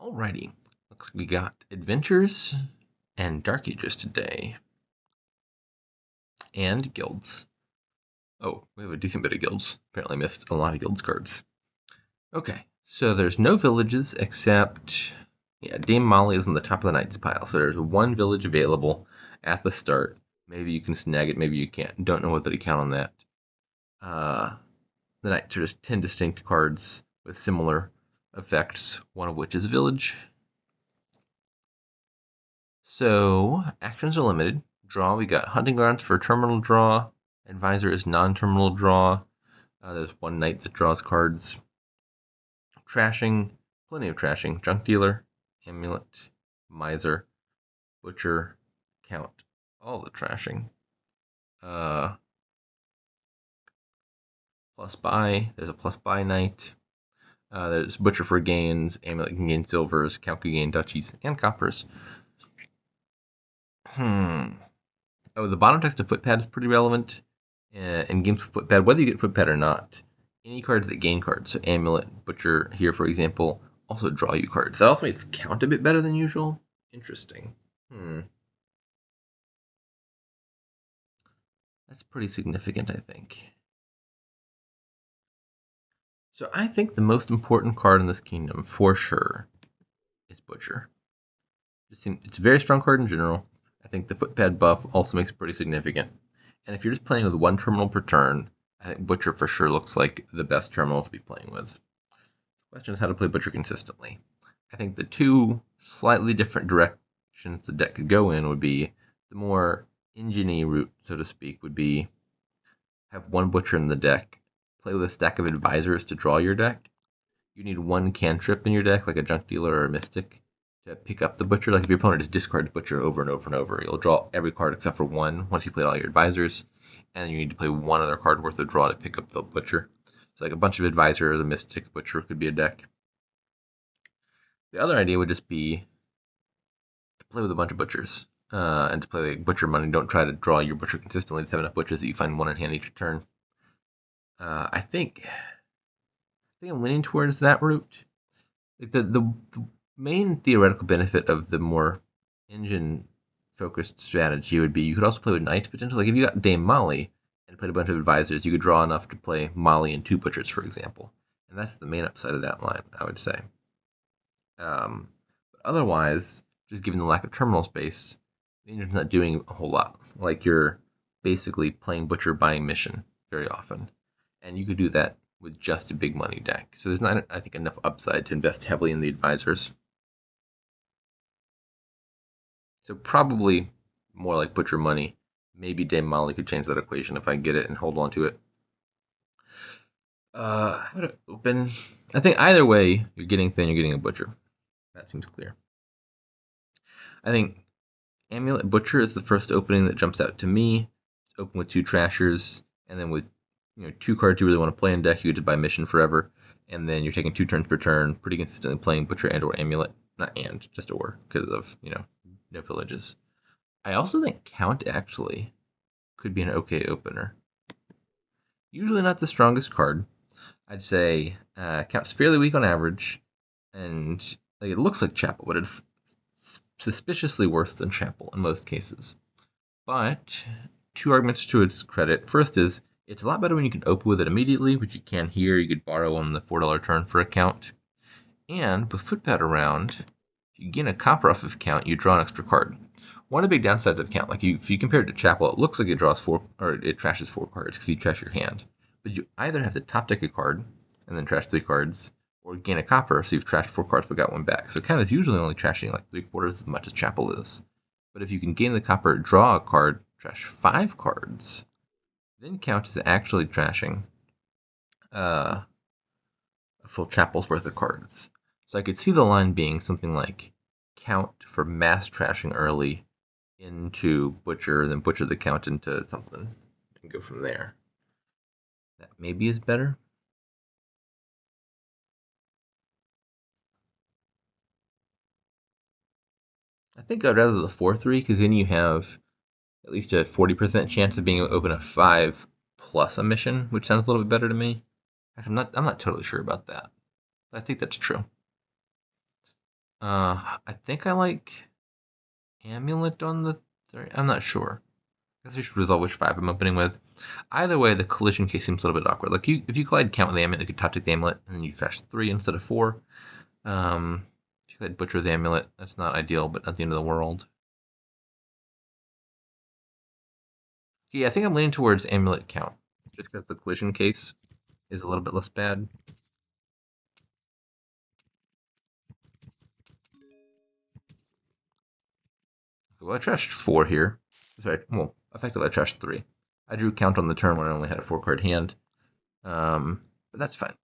Alrighty, looks like we got adventures and dark ages today, and guilds. Oh, we have a decent bit of guilds. Apparently missed a lot of guilds cards. Okay, so there's no villages except, Dame Molly is on the top of the knights pile. So there's one village available at the start. Maybe you can snag it, maybe you can't. Don't know what to count on that. The knights are just 10 distinct cards with similar effects, one of which is village. So actions are limited. Draw, we got hunting grounds for terminal draw. Advisor is non-terminal draw. There's one knight that draws cards. Trashing, plenty of trashing. Junk dealer, amulet, miser, butcher, count. All the trashing. Plus buy, there's a plus buy knight. There's butcher for gains, amulet can gain silvers, count can gain duchies, and coppers. Oh, the bottom text of footpad is pretty relevant in games with footpad, whether you get footpad or not. Any cards that gain cards, so amulet, butcher here, for example, also draw you cards. That also makes count a bit better than usual. Interesting. That's pretty significant, I think. So I think the most important card in this kingdom, for sure, is butcher. It's a very strong card in general. I think the footpad buff also makes it pretty significant. And if you're just playing with one terminal per turn, I think butcher for sure looks like the best terminal to be playing with. The question is how to play butcher consistently. I think the two slightly different directions the deck could go in would be the more engine-y route, so to speak, would be have one butcher in the deck, play with a stack of advisors to draw your deck. You need one cantrip in your deck, like a junk dealer or a mystic, to pick up the butcher. Like if your opponent just discards butcher over and over and over, you'll draw every card except for one once you played all your advisors, and you need to play one other card worth of draw to pick up the butcher. So like a bunch of advisor, the mystic butcher could be a deck. The other idea would just be to play with a bunch of butchers, and to play like butcher money. Don't try to draw your butcher consistently. Just have enough butchers that you find one in hand each turn. I think I'm leaning towards that route. Like the main theoretical benefit of the more engine-focused strategy would be you could also play with knights potentially. Like if you got Dame Molly and played a bunch of advisors, you could draw enough to play Molly and two butchers, for example. And that's the main upside of that line, I would say. But otherwise, just given the lack of terminal space, the engine's not doing a whole lot. Like you're basically playing butcher buying mission very often. And you could do that with just a big money deck. So there's not, I think, enough upside to invest heavily in the advisors. So probably more like butcher money. Maybe Dame Molly could change that equation if I get it and hold on to it. How to open? I think either way, you're getting thin, you're getting a butcher. That seems clear. I think Amulet Butcher is the first opening that jumps out to me. It's open with two Trashers, and then with two cards you really want to play in deck, you get to buy Mission forever, and then you're taking 2 turns per turn, pretty consistently playing Butcher and or Amulet. Not and, just or, because of, no villages. I also think Count actually could be an okay opener. Usually not the strongest card. I'd say Count's fairly weak on average, and it looks like Chapel, but it's suspiciously worse than Chapel in most cases. But 2 arguments to its credit. First is it's a lot better when you can open with it immediately, which you can here. You could borrow on the $4 turn for a Count. And with footpad around, if you gain a copper off of Count, you draw an extra card. One of the big downsides of Count, if you compare it to Chapel, it looks like it draws 4, or it trashes 4 cards because you trash your hand. But you either have to top deck a card and then trash 3 cards, or gain a copper, so you've trashed 4 cards but got 1 back. So Count is usually only trashing like 3/4 as much as Chapel is. But if you can gain the copper, draw a card, trash 5 cards, then Count is actually trashing a full Chapel's worth of cards. So I could see the line being something like Count for mass trashing early into Butcher, then Butcher the Count into something, and go from there. That maybe is better. I think I'd rather the 4/3 because then you have at least a 40% chance of being able to open a 5 plus a mission, which sounds a little bit better to me. I'm not totally sure about that, but I think that's true. I think I like Amulet on the third. I'm not sure. I guess I should resolve which 5 I'm opening with. Either way, the collision case seems a little bit awkward. Like if you collide count with the amulet, you could top deck the amulet, and then you trash 3 instead of 4. If you collide butcher with the amulet, that's not ideal, but not the end of the world. Yeah, I think I'm leaning towards amulet count, just because the collision case is a little bit less bad. Well, I trashed 4 here. Sorry, well, effectively I trashed 3. I drew count on the turn when I only had a 4-card hand. But that's fine.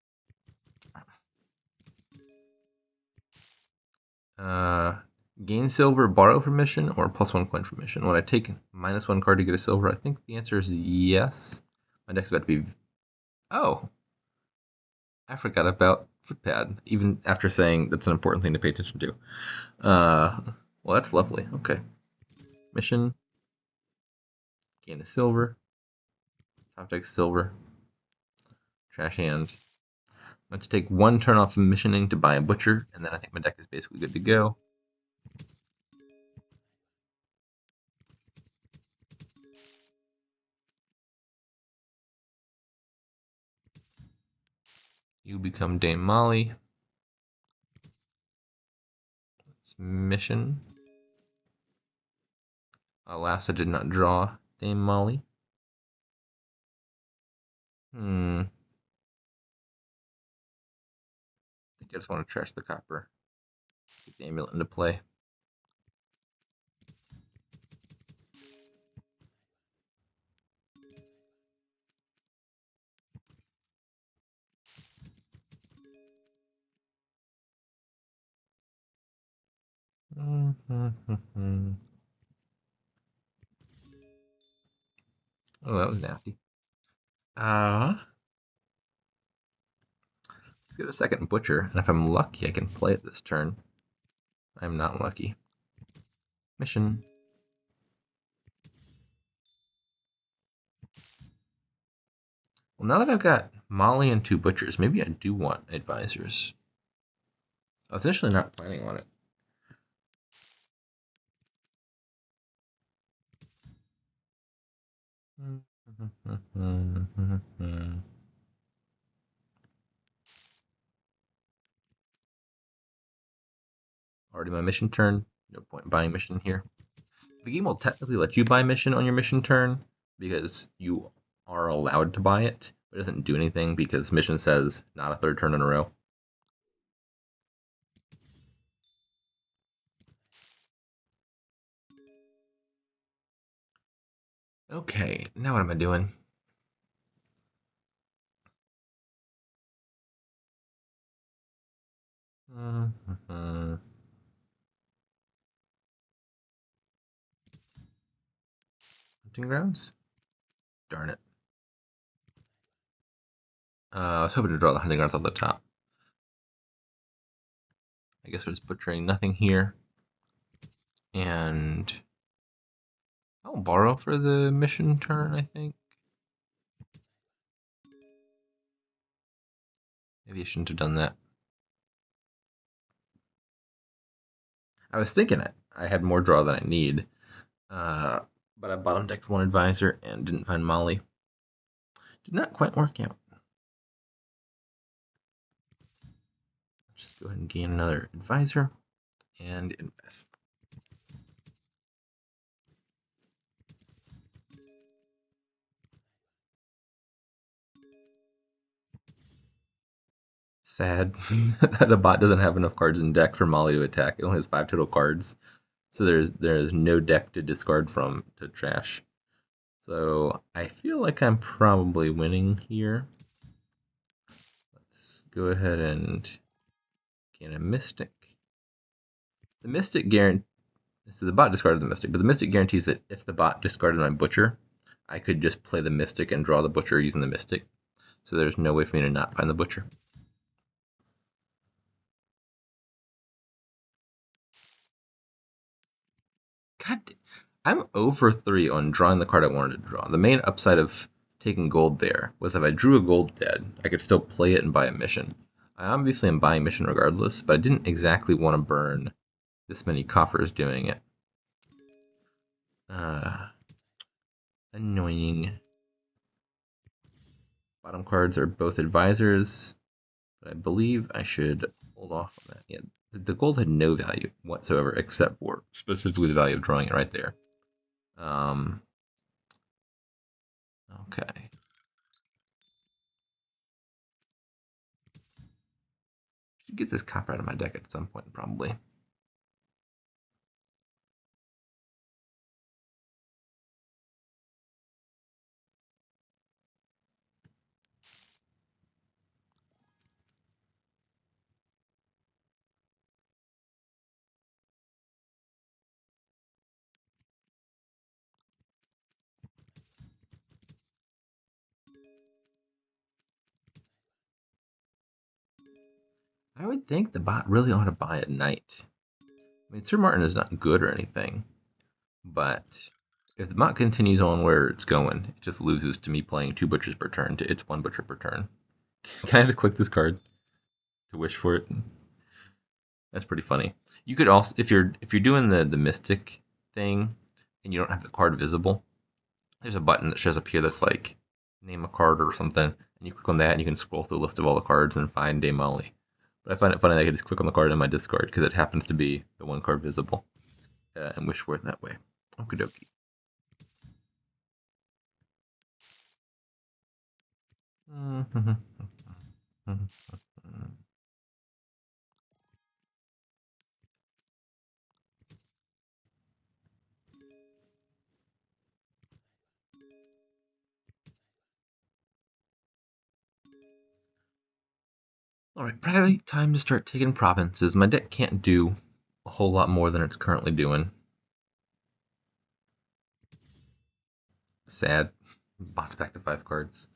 Gain silver, borrow from mission, or +1 coin from mission? When I take -1 card to get a silver, I think the answer is yes. My deck's about to be... Oh! I forgot about footpad, even after saying that's an important thing to pay attention to. Well, that's lovely. Okay. Mission. Gain a silver. Top deck silver. Trash hand. I'm going to take 1 turn off of missioning to buy a butcher, and then I think my deck is basically good to go. You become Dame Molly. It's mission. Alas, I did not draw Dame Molly. I think I just want to trash the copper. Get the amulet into play. Oh, that was nasty. Let's get a second butcher, and if I'm lucky, I can play it this turn. I'm not lucky. Mission. Well, now that I've got Molly and 2 butchers, maybe I do want advisors. I was initially not planning on it. Already my mission turn. No point buying mission here. The game will technically let you buy mission on your mission turn because you are allowed to buy it, but it doesn't do anything because mission says not a 3rd turn in a row. Okay, now what am I doing? Hunting grounds? Darn it. I was hoping to draw the hunting grounds off the top. I guess we're just butchering nothing here. And I'll borrow for the mission turn, I think. Maybe I shouldn't have done that. I was thinking it. I had more draw than I need. But I bottom decked 1 advisor and didn't find Molly. Did not quite work out. Just go ahead and gain another advisor and invest. Sad. The bot doesn't have enough cards in deck for Molly to attack. It only has 5 total cards. So there's no deck to discard from to trash. So I feel like I'm probably winning here. Let's go ahead and gain a Mystic. The Mystic guarantees, so the bot discarded the Mystic, but the Mystic guarantees that if the bot discarded my Butcher, I could just play the Mystic and draw the Butcher using the Mystic. So there's no way for me to not find the Butcher. God, I'm over 3 on drawing the card I wanted to draw. The main upside of taking gold there was if I drew a gold dead, I could still play it and buy a mission. I obviously am buying mission regardless, but I didn't exactly want to burn this many coffers doing it. Annoying. Bottom cards are both advisors, but I believe I should hold off on that. Yeah, the gold had no value whatsoever except for specifically the value of drawing it right there. Okay. Should get this copper out of my deck at some point, probably. I would think the bot really ought to buy at night. I mean, Sir Martin is not good or anything, but if the bot continues on where it's going, it just loses to me playing 2 butchers per turn to its 1 butcher per turn. Can I just click this card to wish for it? That's pretty funny. You could also, if you're doing the mystic thing and you don't have the card visible, there's a button that shows up here that's like name a card or something, and you click on that and you can scroll through a list of all the cards and find Dame Molly. But I find it funny that I can just click on the card in my discard because it happens to be the one card visible and wish for it that way. Okie dokie. Alright, probably time to start taking provinces. My deck can't do a whole lot more than it's currently doing. Sad. Bots back to 5 cards.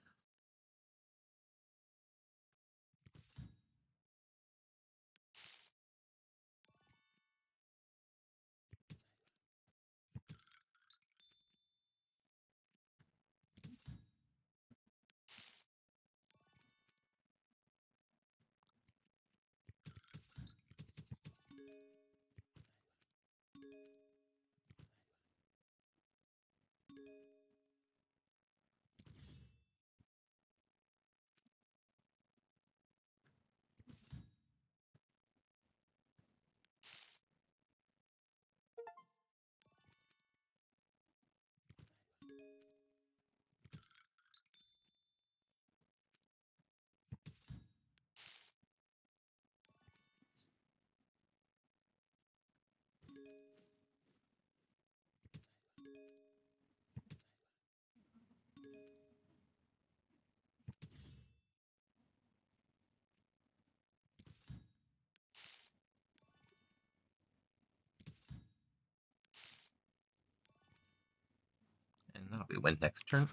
And that'll be win next turn.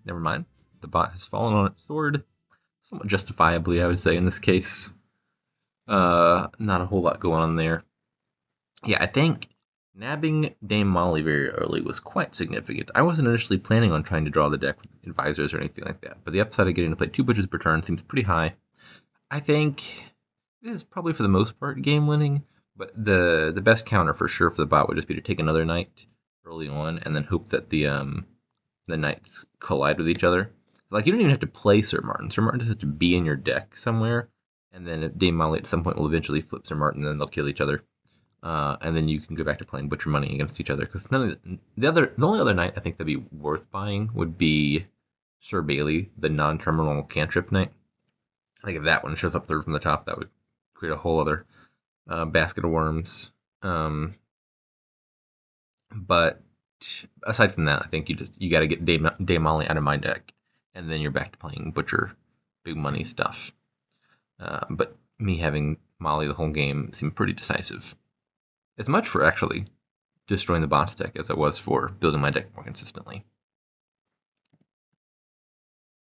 Never mind. The bot has fallen on its sword. Somewhat justifiably, I would say, in this case. Not a whole lot going on there. Yeah, I think nabbing Dame Molly very early was quite significant. I wasn't initially planning on trying to draw the deck with advisors or anything like that, but the upside of getting to play 2 butchers per turn seems pretty high. I think this is probably for the most part game winning, but the best counter for sure for the bot would just be to take another knight early on and then hope that the knights collide with each other. Like, you don't even have to play Sir Martin. Sir Martin just has to be in your deck somewhere, and then Dame Molly at some point will eventually flip Sir Martin, and then they'll kill each other. And then you can go back to playing Butcher Money against each other. Because the only other knight I think that'd be worth buying would be Sir Bailey, the non-terminal cantrip knight. I think if that one shows up third from the top, that would create a whole other basket of worms. But aside from that, I think you got to get Dame Molly out of my deck, and then you're back to playing Butcher, big money stuff. But me having Molly the whole game seemed pretty decisive. As much for actually destroying the bots deck as it was for building my deck more consistently.